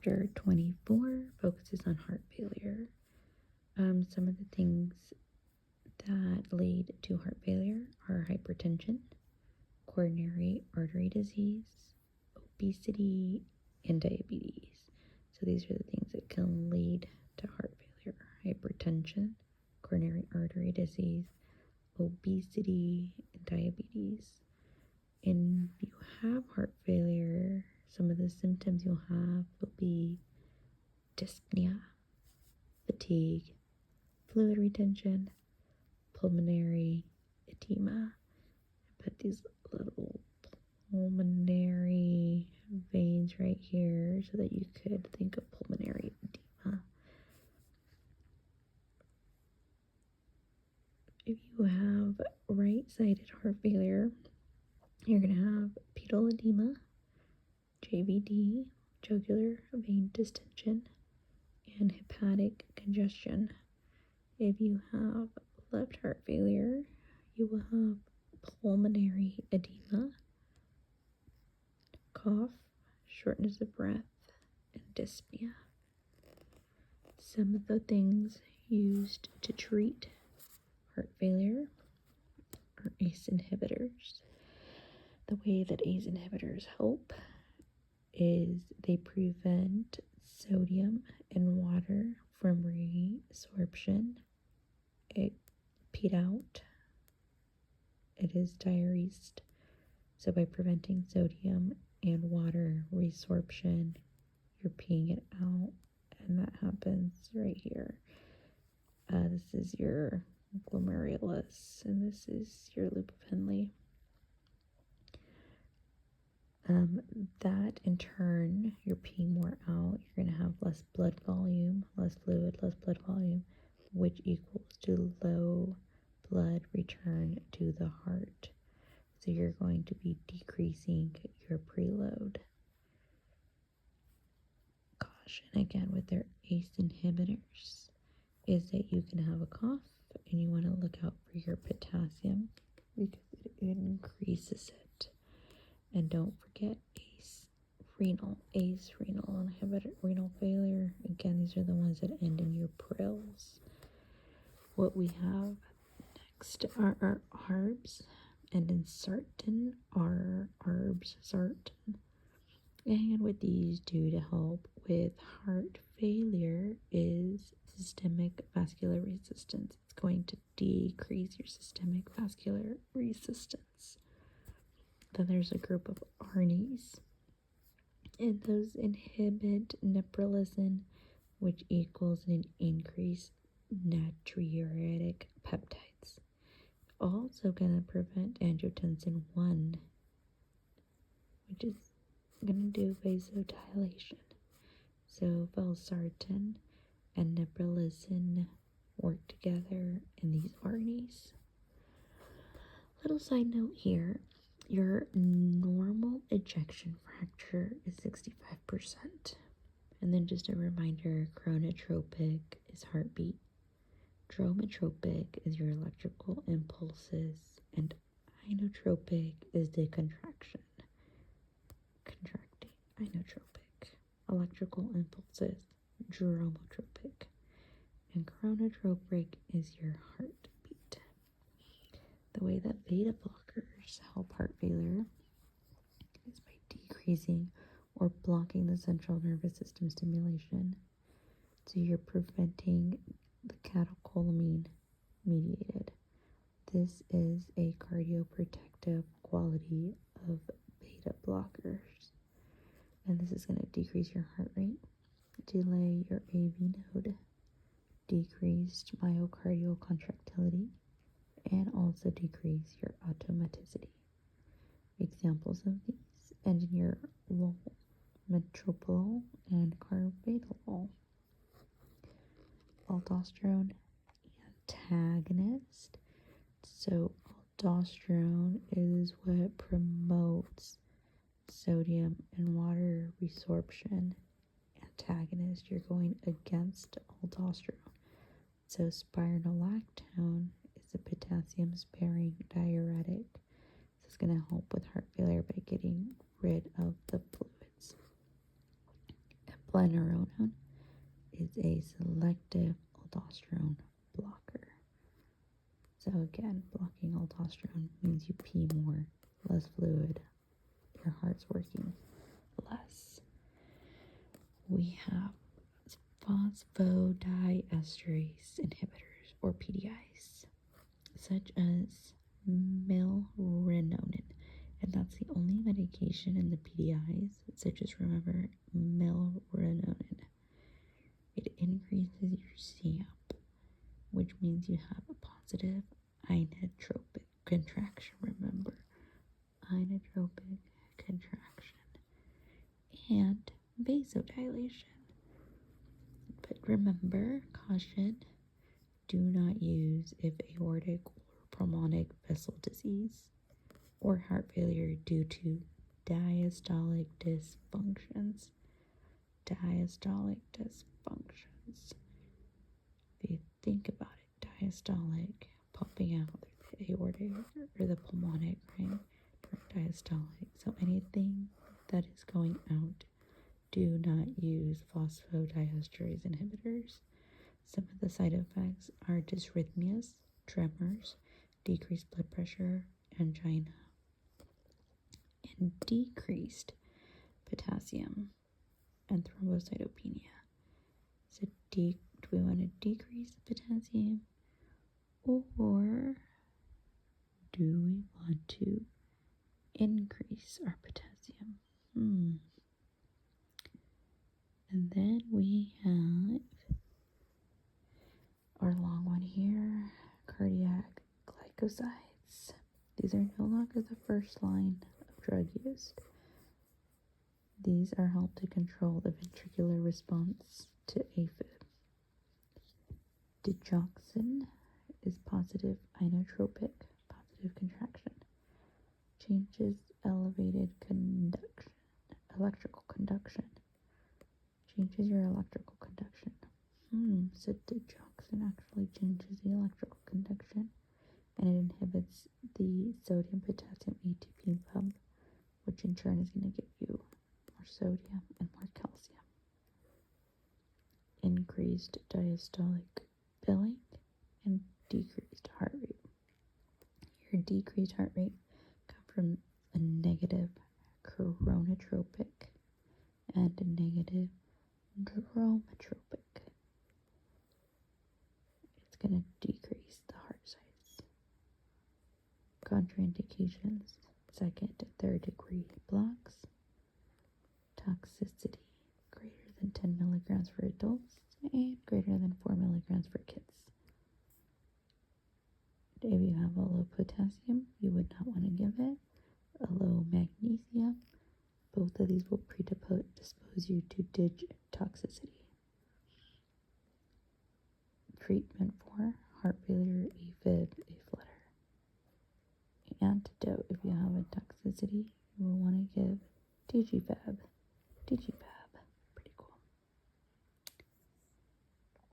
Chapter 24 focuses on heart failure. Some of the things that lead to heart failure are hypertension, coronary artery disease, obesity, and diabetes. So these are the things that can lead to heart failure: hypertension, coronary artery disease, obesity, and diabetes. And if you have heart failure, some of the symptoms you'll have will be dyspnea, fatigue, fluid retention, pulmonary edema. I put these little pulmonary veins right here so that you could think of pulmonary edema. If you have right-sided heart failure, you're going to have pedal edema, JVD, jugular vein distension, and hepatic congestion. If you have left heart failure, you will have pulmonary edema, cough, shortness of breath, and dyspnea. Some of the things used to treat heart failure are ACE inhibitors. The way that ACE inhibitors help is they prevent sodium in water from resorption. It peed out. It is diuresed. So by preventing sodium and water resorption, you're peeing it out, and that happens right here. This is your glomerulus, and this is your loop of Henle. That in turn, you're peeing more out. You're going to have less blood volume, less fluid, less blood volume, which equals to low blood return to the heart. So you're going to be decreasing your preload. Caution again with their ACE inhibitors is that you can have a cough and you want to look out for your potassium because it increases it. And don't forget ACE renal inhibitor, renal failure. Again, these are the ones that end in your prils. What we have next are our ARBs, and in sartan are ARBs, sartan. And what these do to help with heart failure is systemic vascular resistance. It's going to decrease your systemic vascular resistance. Then there's a group of ARNIs, and those inhibit neprilysin, which equals an increased natriuretic peptides. Also going to prevent angiotensin 1, which is going to do vasodilation. So valsartan and neprilysin work together in these ARNIs. Little side note here. Your normal ejection fracture is 65%. And then just a reminder, chronotropic is heartbeat. Dromotropic is your electrical impulses. And inotropic is the contraction. Contracting, inotropic. Electrical impulses, dromotropic. And chronotropic is your heartbeat. The way that beta blockers help heart failure is by decreasing or blocking the central nervous system stimulation. So you're preventing the catecholamine mediated. This is a cardioprotective quality of beta blockers. And this is going to decrease your heart rate, delay your AV node, decreased myocardial contractility, and also decrease your automaticity. Examples of these end in your lull, metoprolol, and carvedilol. Aldosterone antagonist. So aldosterone is what promotes sodium and water resorption. Antagonist, you're going against aldosterone. So spironolactone is a potassium-sparing diuretic. This is going to help with heart failure by getting rid of the fluids. Plenarone is a selective aldosterone blocker. So again, blocking aldosterone means you pee more, less fluid, your heart's working less. We have phosphodiesterase inhibitors, or PDIs, such as milrinone, and that's the only medication in the PDIs. So just remember milrinone. It increases your CAMP, which means you have a positive inotropic contraction. Remember, inotropic contraction and vasodilation. But remember, caution, do not use if aortic or pulmonic vessel disease or heart failure due to diastolic dysfunctions. Diastolic dysfunctions. If you think about it, diastolic, pumping out the aortic or the pulmonic, right? Diastolic. So anything that is going out, do not use phosphodiesterase inhibitors. Some of the side effects are dysrhythmias, tremors, decreased blood pressure, angina, and decreased potassium and thrombocytopenia. So do we want to decrease the potassium, or do we want to increase our potassium? And then we have our long one here, cardiac glycosides. These are no longer the first line of drug use. These are helped to control the ventricular response to AFib. Digoxin is positive inotropic, positive contraction. Changes elevated conduction, electrical conduction. Changes your electrical conduction. So digoxin actually changes the electrical conduction, and it inhibits the sodium-potassium ATP pump, which in turn is going to give you more sodium and more calcium. Increased diastolic filling and decreased heart rate. Your decreased heart rate comes from a negative chronotropic and a negative dromotropic. It's going to decrease the heart size. Contraindications: second to third degree blocks. Toxicity greater than 10 milligrams for adults and greater than 4 milligrams for kids. If you have a low potassium, you would not want to give it. A low magnesium, both of these will predispose you to dig toxicity. Treatment for heart failure, AFib, A-flutter. Antidote: if you have a toxicity, you will want to give DigiFab.